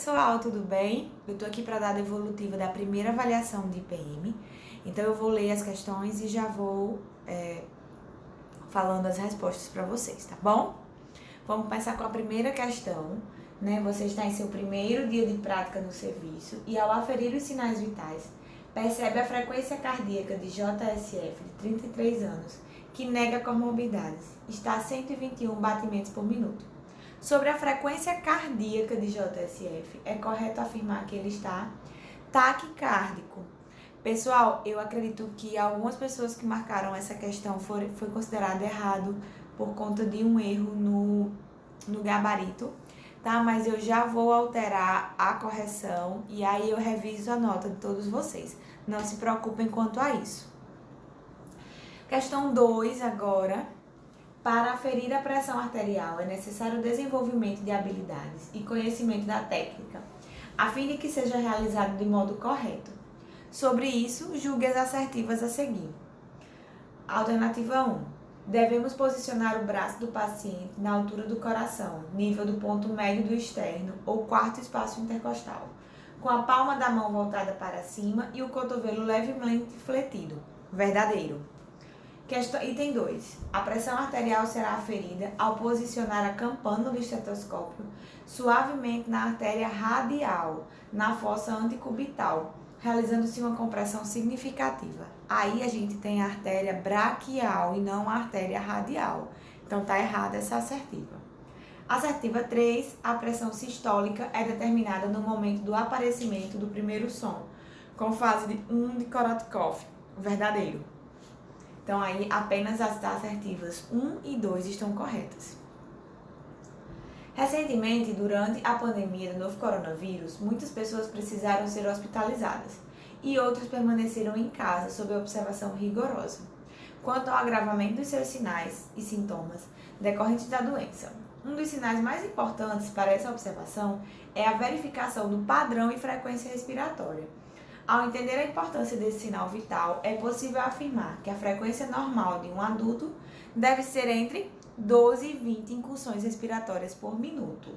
pessoal, tudo bem? Eu tô aqui para dar a devolutiva da primeira avaliação de IPM, então eu vou ler as questões e já vou falando as respostas para vocês, tá bom? Vamos começar com a primeira questão, né? Você está em seu primeiro dia de prática no serviço e ao aferir os sinais vitais, percebe a frequência cardíaca de JSF de 33 anos, que nega comorbidades, está a 121 batimentos por minuto. Sobre a frequência cardíaca de JSF, é correto afirmar que ele está taquicárdico. Pessoal, eu acredito que algumas pessoas que marcaram essa questão foi considerado errado por conta de um erro no gabarito, tá? Mas eu já vou alterar a correção e aí eu reviso a nota de todos vocês. Não se preocupem quanto a isso. Questão 2 agora. Para aferir a pressão arterial, é necessário o desenvolvimento de habilidades e conhecimento da técnica, a fim de que seja realizado de modo correto. Sobre isso, julgue as assertivas a seguir. Alternativa 1. Devemos posicionar o braço do paciente na altura do coração, nível do ponto médio do externo ou quarto espaço intercostal, com a palma da mão voltada para cima e o cotovelo levemente fletido. Verdadeiro. Item 2. A pressão arterial será aferida ao posicionar a campana do estetoscópio suavemente na artéria radial, na fossa antecubital, realizando-se uma compressão significativa. Aí a gente tem a artéria braquial e não a artéria radial. Então tá errada essa assertiva. Assertiva 3. A pressão sistólica é determinada no momento do aparecimento do primeiro som, com fase de 1 de Korotkov. Verdadeiro. Então, aí, apenas as assertivas 1 e 2 estão corretas. Recentemente, durante a pandemia do novo coronavírus, muitas pessoas precisaram ser hospitalizadas e outras permaneceram em casa sob observação rigorosa, quanto ao agravamento dos seus sinais e sintomas decorrentes da doença. Um dos sinais mais importantes para essa observação é a verificação do padrão e frequência respiratória. Ao entender a importância desse sinal vital, é possível afirmar que a frequência normal de um adulto deve ser entre 12 e 20 incursões respiratórias por minuto.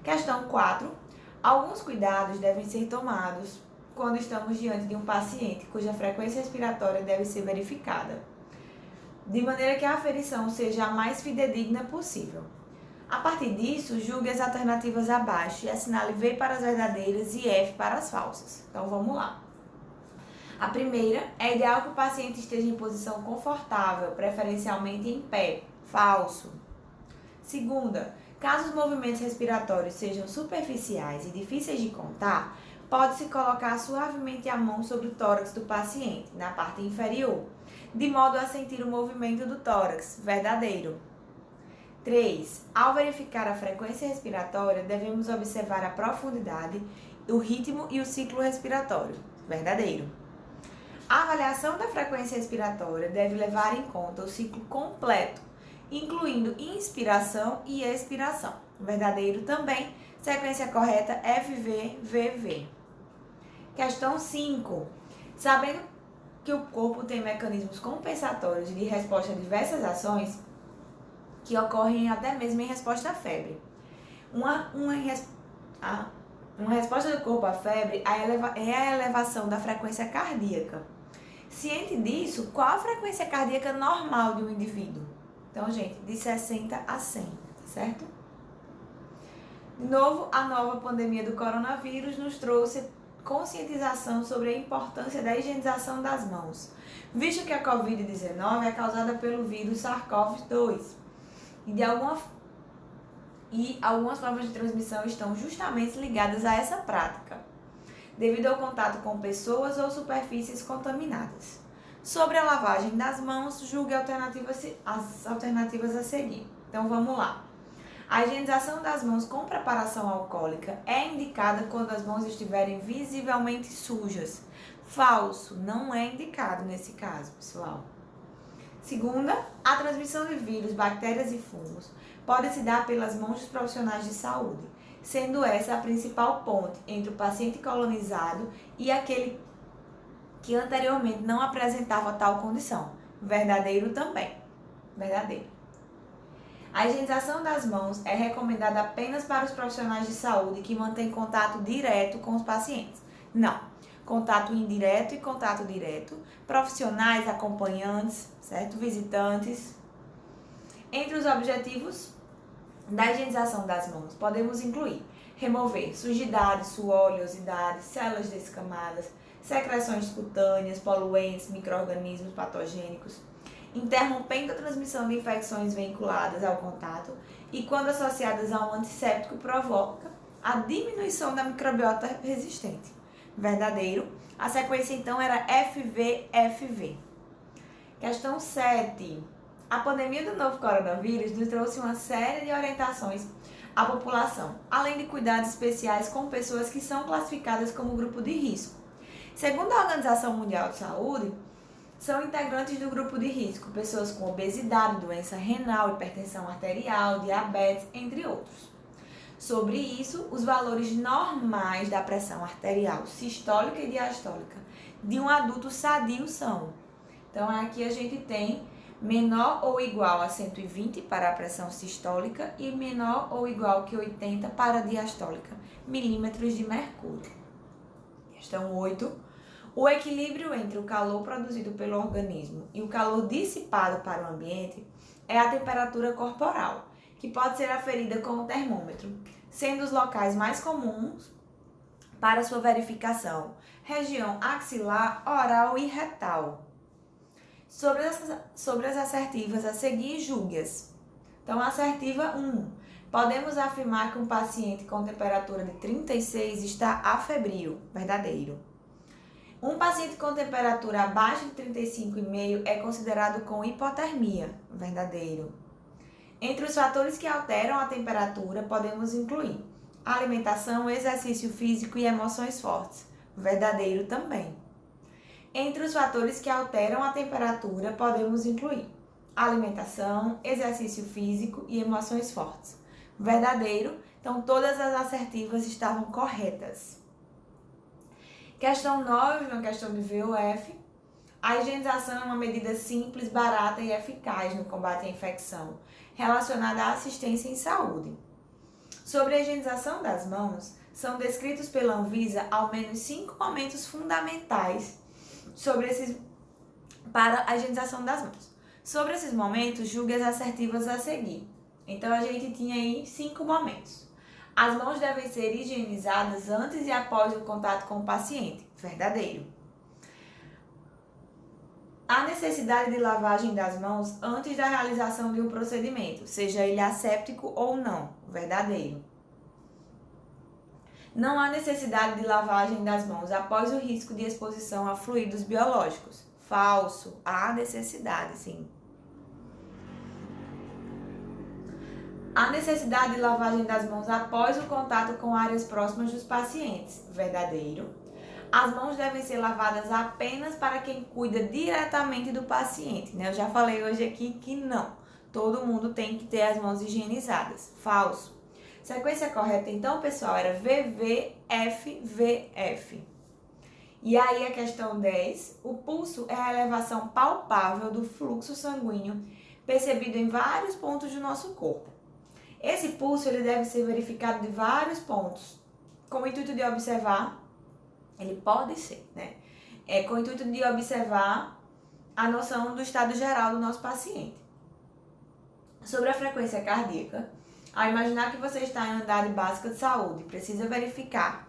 Questão 4. Alguns cuidados devem ser tomados quando estamos diante de um paciente cuja frequência respiratória deve ser verificada, de maneira que a aferição seja a mais fidedigna possível. A partir disso, julgue as alternativas abaixo e assinale V para as verdadeiras e F para as falsas. Então, vamos lá. A primeira, é ideal que o paciente esteja em posição confortável, preferencialmente em pé. Falso. Segunda, caso os movimentos respiratórios sejam superficiais e difíceis de contar, pode-se colocar suavemente a mão sobre o tórax do paciente, na parte inferior, de modo a sentir o movimento do tórax. Verdadeiro. 3. Ao verificar a frequência respiratória, devemos observar a profundidade, o ritmo e o ciclo respiratório. Verdadeiro. A avaliação da frequência respiratória deve levar em conta o ciclo completo, incluindo inspiração e expiração. Verdadeiro também. Sequência correta FV-VV. Questão 5. Sabendo que o corpo tem mecanismos compensatórios de resposta a diversas ações, que ocorrem até mesmo em resposta à febre. Uma resposta do corpo à febre é a elevação da frequência cardíaca. Ciente disso, qual a frequência cardíaca normal de um indivíduo? Então, gente, de 60 a 100, certo? De novo, a nova pandemia do coronavírus nos trouxe conscientização sobre a importância da higienização das mãos, visto que a Covid-19 é causada pelo vírus SARS-CoV-2. E algumas formas de transmissão estão justamente ligadas a essa prática, devido ao contato com pessoas ou superfícies contaminadas. Sobre a lavagem das mãos, julgue as alternativas a seguir. Então, vamos lá. A higienização das mãos com preparação alcoólica é indicada quando as mãos estiverem visivelmente sujas. Falso, não é indicado nesse caso, pessoal. Segunda, a transmissão de vírus, bactérias e fungos pode se dar pelas mãos dos profissionais de saúde, sendo essa a principal ponte entre o paciente colonizado e aquele que anteriormente não apresentava tal condição. Verdadeiro também. Verdadeiro. A higienização das mãos é recomendada apenas para os profissionais de saúde que mantêm contato direto com os pacientes. Não. Contato indireto e contato direto. Profissionais, acompanhantes, certo? Visitantes. Entre os objetivos da higienização das mãos, podemos incluir remover sujidades, suor, oleosidades, células descamadas, secreções cutâneas, poluentes, micro-organismos patogênicos, interrompendo a transmissão de infecções vinculadas ao contato e, quando associadas a um antisséptico, provoca a diminuição da microbiota resistente. Verdadeiro. A sequência, então, era FV-FV. Questão 7. A pandemia do novo coronavírus nos trouxe uma série de orientações à população, além de cuidados especiais com pessoas que são classificadas como grupo de risco. Segundo a Organização Mundial de Saúde, são integrantes do grupo de risco pessoas com obesidade, doença renal, hipertensão arterial, diabetes, entre outros. Sobre isso, os valores normais da pressão arterial sistólica e diastólica de um adulto sadio são. Então, aqui a gente tem menor ou igual a 120 para a pressão sistólica e menor ou igual que 80 para a diastólica, milímetros de mercúrio. Questão 8. O equilíbrio entre o calor produzido pelo organismo e o calor dissipado para o ambiente é a temperatura corporal, que pode ser aferida com o termômetro, sendo os locais mais comuns para sua verificação região axilar, oral e retal. Sobre as assertivas a seguir, julgue-as. Então, assertiva 1. Podemos afirmar que um paciente com temperatura de 36 está afebril. Verdadeiro. Um paciente com temperatura abaixo de 35,5 é considerado com hipotermia. Verdadeiro. Entre os fatores que alteram a temperatura, podemos incluir alimentação, exercício físico e emoções fortes. Verdadeiro também. Entre os fatores que alteram a temperatura, podemos incluir alimentação, exercício físico e emoções fortes. Verdadeiro. Então, todas as assertivas estavam corretas. Questão 9, uma questão de VOF. A higienização é uma medida simples, barata e eficaz no combate à infecção, relacionada à assistência em saúde. Sobre a higienização das mãos, são descritos pela Anvisa ao menos 5 momentos fundamentais para a higienização das mãos. Sobre esses momentos, julgue as assertivas a seguir. Então, a gente tinha aí 5 momentos. As mãos devem ser higienizadas antes e após o contato com o paciente. Verdadeiro. A necessidade de lavagem das mãos antes da realização de um procedimento, seja ele asséptico ou não. Verdadeiro. Não há necessidade de lavagem das mãos após o risco de exposição a fluidos biológicos. Falso. Há necessidade, sim. Há necessidade de lavagem das mãos após o contato com áreas próximas dos pacientes. Verdadeiro. As mãos devem ser lavadas apenas para quem cuida diretamente do paciente, né? Eu já falei hoje aqui que não. Todo mundo tem que ter as mãos higienizadas. Falso. Sequência correta, então, pessoal, era VVFVF. E aí, a questão 10. O pulso é a elevação palpável do fluxo sanguíneo percebido em vários pontos do nosso corpo. Esse pulso ele deve ser verificado de vários pontos, com o intuito de observar, ele pode ser, né? Com o intuito de observar a noção do estado geral do nosso paciente. Sobre a frequência cardíaca, ao imaginar que você está em unidade básica de saúde, precisa verificar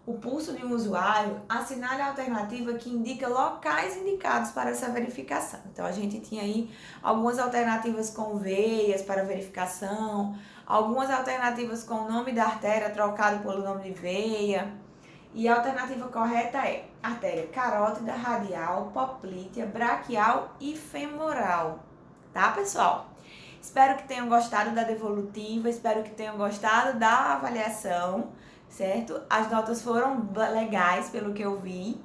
o pulso de um usuário, assinale a alternativa que indica locais indicados para essa verificação. Então, a gente tinha aí algumas alternativas com veias para verificação, algumas alternativas com o nome da artéria trocado pelo nome de veia. E a alternativa correta é artéria carótida, radial, poplítea, braquial e femoral. Tá, pessoal? Espero que tenham gostado da devolutiva, espero que tenham gostado da avaliação, certo? As notas foram legais, pelo que eu vi.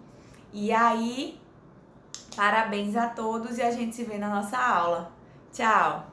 E aí, parabéns a todos e a gente se vê na nossa aula. Tchau!